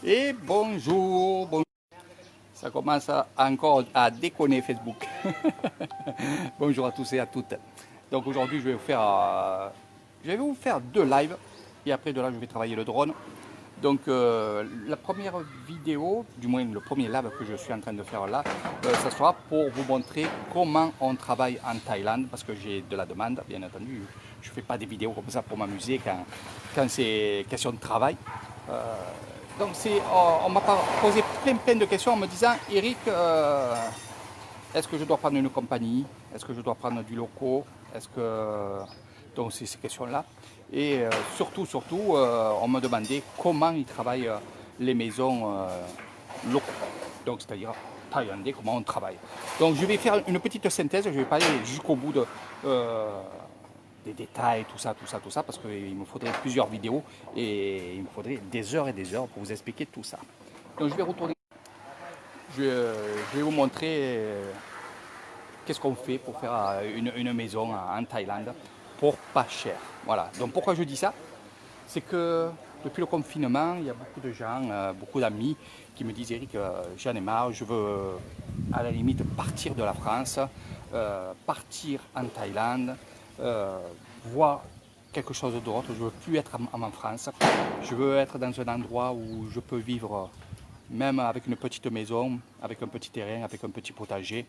Et bonjour, bonjour. Ça commence encore à déconner Facebook. Bonjour à tous et à toutes. Donc aujourd'hui je vais vous faire 2 lives et après de là je vais travailler le drone. Donc la première vidéo, du moins le premier live que je suis en train de faire là, ça sera pour vous montrer comment on travaille en Thaïlande, parce que j'ai de la demande, bien entendu. Je ne fais pas des vidéos comme ça pour m'amuser quand c'est question de travail. Donc on m'a posé plein de questions en me disant, Eric, est-ce que je dois prendre une compagnie? Est-ce que je dois prendre du loco? Donc c'est ces questions-là. Et surtout, on me demandait comment ils travaillent les maisons locaux. Donc c'est-à-dire thaïlandais, comment on travaille. Donc je vais faire une petite synthèse, je ne vais pas aller jusqu'au bout des détails, tout ça, parce qu'il me faudrait plusieurs vidéos et il me faudrait des heures et des heures pour vous expliquer tout ça. Donc je vais retourner, je vais vous montrer qu'est-ce qu'on fait pour faire une maison en Thaïlande pour pas cher. Voilà, donc pourquoi je dis ça? C'est que depuis le confinement, il y a beaucoup de gens, beaucoup d'amis qui me disent, Eric, j'en ai marre, je veux à la limite partir de la France, partir en Thaïlande, voir quelque chose d'autre. Je ne veux plus être en France, je veux être dans un endroit où je peux vivre même avec une petite maison, avec un petit terrain, avec un petit potager.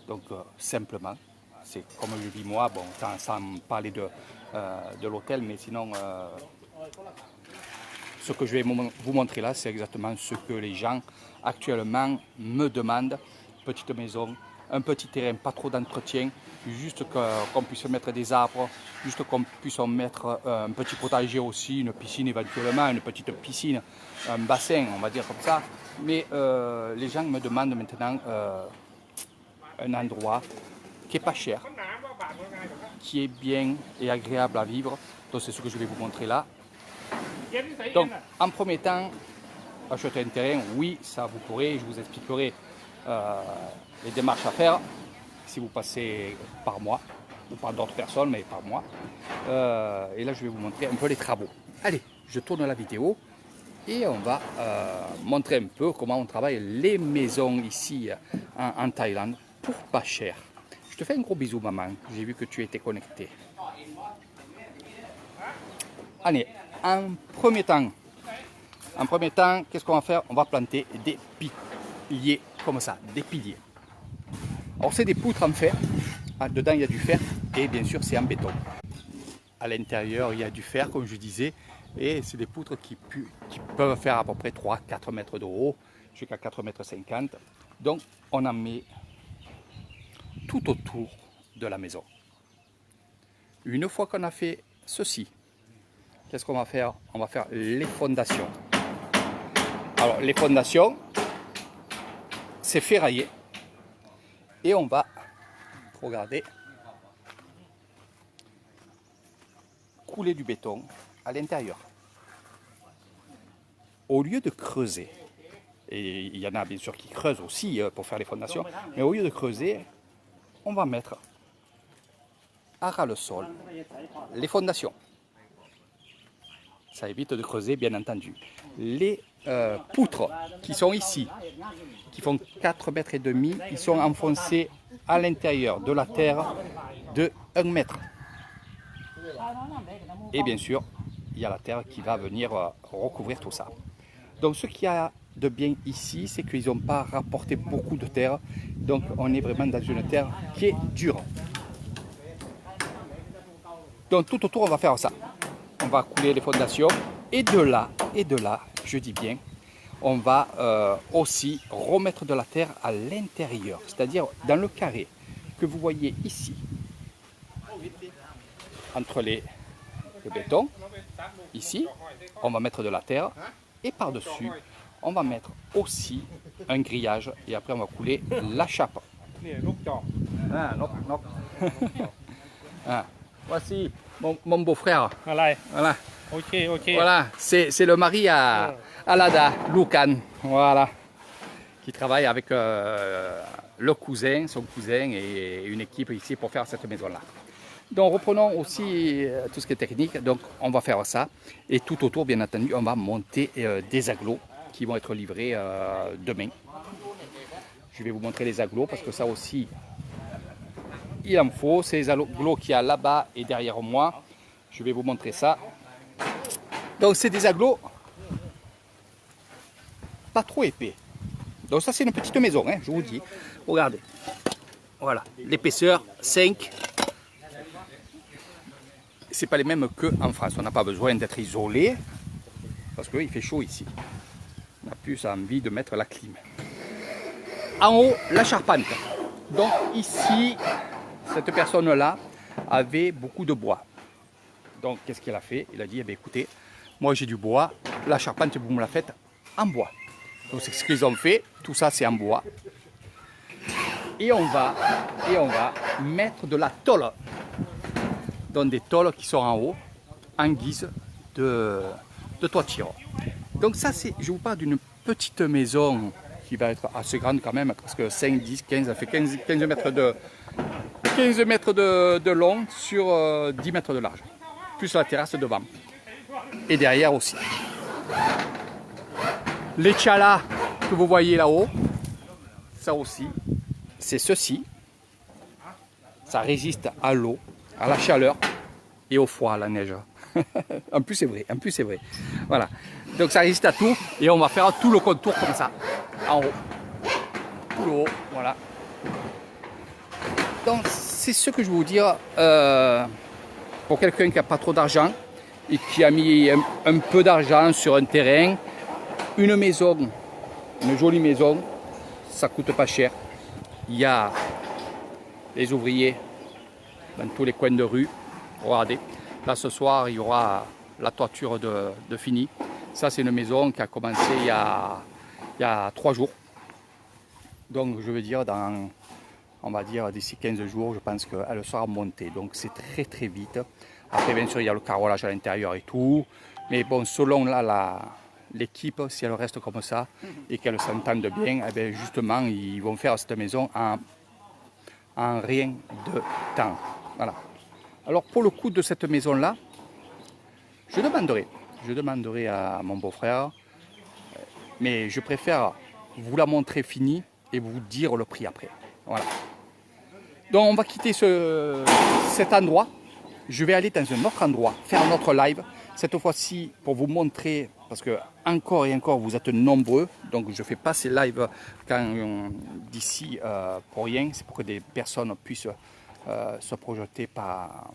Donc simplement, c'est comme je vis moi, bon, sans parler de l'hôtel, mais sinon ce que je vais vous montrer là, c'est exactement ce que les gens actuellement me demandent. Petite maison, un petit terrain, pas trop d'entretien, juste qu'on puisse mettre des arbres, juste qu'on puisse mettre un petit potager aussi, une piscine éventuellement, une petite piscine, un bassin, on va dire comme ça. Mais les gens me demandent maintenant un endroit qui est pas cher, qui est bien et agréable à vivre. Donc c'est ce que je vais vous montrer là. Donc en premier temps, acheter un terrain, oui, ça vous pourrez, je vous expliquerai les démarches à faire si vous passez par moi, ou par d'autres personnes, mais par moi. Et là je vais vous montrer un peu les travaux. Allez, je tourne la vidéo et on va montrer un peu comment on travaille les maisons ici en Thaïlande pour pas cher. Je te fais un gros bisou maman, j'ai vu que tu étais connecté. Allez, en premier temps, qu'est-ce qu'on va faire? On va planter des piliers comme ça, des piliers. Alors c'est des poutres en fer, dedans il y a du fer et bien sûr c'est en béton. À l'intérieur il y a du fer comme je disais et c'est des poutres qui peuvent faire à peu près 3-4 mètres de haut jusqu'à 4,50 m. Donc on en met tout autour de la maison. Une fois qu'on a fait ceci, qu'est-ce qu'on va faire? On va faire les fondations. Alors les fondations, c'est ferraillé et on va, regardez, couler du béton à l'intérieur. Au lieu de creuser, et il y en a bien sûr qui creusent aussi pour faire les fondations, mais au lieu de creuser, on va mettre à ras le sol les fondations. Ça évite de creuser bien entendu. Les poutres qui sont ici, qui font 4,5 m, ils sont enfoncés à l'intérieur de la terre de 1 mètre. Et bien sûr, il y a la terre qui va venir recouvrir tout ça. Donc ce qu'il y a de bien ici, c'est qu'ils n'ont pas rapporté beaucoup de terre. Donc on est vraiment dans une terre qui est dure. Donc tout autour, on va faire ça. On va couler les fondations. Et de là, je dis bien, on va aussi remettre de la terre à l'intérieur. C'est-à-dire dans le carré que vous voyez ici, entre le béton, ici, on va mettre de la terre. Et par-dessus, on va mettre aussi un grillage. Et après, on va couler la chape. Voici mon beau-frère. Voilà. Voilà, c'est le mari à Lada, Lucan. Voilà. Qui travaille avec son cousin et une équipe ici pour faire cette maison-là. Donc reprenons aussi tout ce qui est technique. Donc on va faire ça. Et tout autour, bien entendu, on va monter des agglos qui vont être livrés demain. Je vais vous montrer les agglos parce que ça aussi, il en faut. C'est les agglos qu'il y a là-bas et derrière moi. Je vais vous montrer ça. Donc c'est des agglos pas trop épais. Donc ça c'est une petite maison, hein, je vous dis. Regardez. Voilà, l'épaisseur 5. C'est pas les mêmes qu'en France. On n'a pas besoin d'être isolé parce qu'il fait chaud ici. On a plus envie de mettre la clim. En haut, la charpente. Donc ici, cette personne-là avait beaucoup de bois. Donc qu'est-ce qu'il a fait? Il a dit, eh bien, écoutez, moi j'ai du bois, la charpente vous me la faites en bois. Donc c'est ce qu'ils ont fait, tout ça c'est en bois. Et on va mettre de la tôle. Donc des tôles qui sont en haut, en guise de toiture. Donc ça c'est, je vous parle d'une petite maison qui va être assez grande quand même, parce que 5, 10, 15, ça fait 15 mètres de long sur 10 mètres de large. Plus la terrasse devant. Et derrière aussi. Les tchalas que vous voyez là-haut, ça aussi, c'est ceci. Ça résiste à l'eau, à la chaleur et au froid, à la neige. En plus c'est vrai, Voilà. Donc ça résiste à tout et on va faire tout le contour comme ça, en haut. Tout le haut, voilà. Donc c'est ce que je veux vous dire pour quelqu'un qui n'a pas trop d'argent et qui a mis un peu d'argent sur un terrain. Une maison, une jolie maison, ça coûte pas cher. Il y a les ouvriers dans tous les coins de rue. Regardez, là ce soir il y aura la toiture de fini. Ça c'est une maison qui a commencé il y a 3 jours. Donc je veux dire, on va dire d'ici 15 jours, je pense qu'elle sera montée. Donc c'est très très vite. Après bien sûr il y a le carrelage à l'intérieur et tout. Mais bon, selon là l'équipe, si elle reste comme ça et qu'elle s'entende bien, eh bien justement ils vont faire cette maison en rien de temps. Voilà. Alors pour le coût de cette maison là, je demanderai à mon beau-frère, mais je préfère vous la montrer finie et vous dire le prix après. Voilà. Donc on va quitter cet endroit. Je vais aller dans un autre endroit, faire un autre live. Cette fois-ci pour vous montrer, parce que encore et encore vous êtes nombreux, donc je ne fais pas ces lives d'ici pour rien, c'est pour que des personnes puissent se projeter par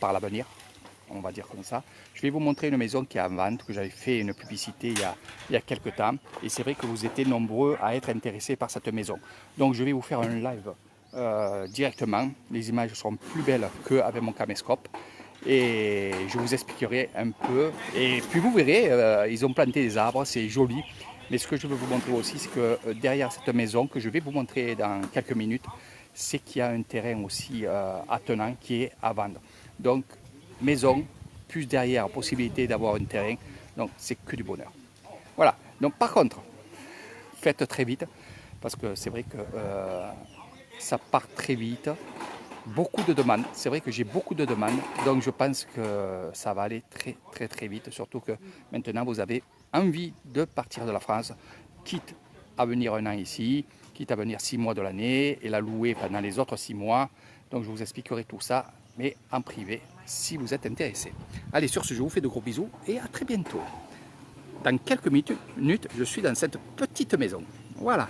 l'avenir, on va dire comme ça. Je vais vous montrer une maison qui est en vente, que j'avais fait une publicité il y a quelques temps, et c'est vrai que vous étiez nombreux à être intéressés par cette maison. Donc je vais vous faire un live directement, les images seront plus belles qu'avec mon caméscope. Et je vous expliquerai un peu. Et puis vous verrez, ils ont planté des arbres, c'est joli. Mais ce que je veux vous montrer aussi, c'est que derrière cette maison, que je vais vous montrer dans quelques minutes, c'est qu'il y a un terrain aussi attenant qui est à vendre. Donc maison, plus derrière, possibilité d'avoir un terrain. Donc c'est que du bonheur. Voilà. Donc par contre, faites très vite, parce que c'est vrai que ça part très vite. Beaucoup de demandes, c'est vrai que j'ai beaucoup de demandes, donc je pense que ça va aller très très très vite, surtout que maintenant vous avez envie de partir de la France, quitte à venir un an ici, quitte à venir 6 mois de l'année et la louer pendant les autres 6 mois. Donc je vous expliquerai tout ça, mais en privé, si vous êtes intéressé. Allez, sur ce, je vous fais de gros bisous et à très bientôt. Dans quelques minutes, je suis dans cette petite maison. Voilà.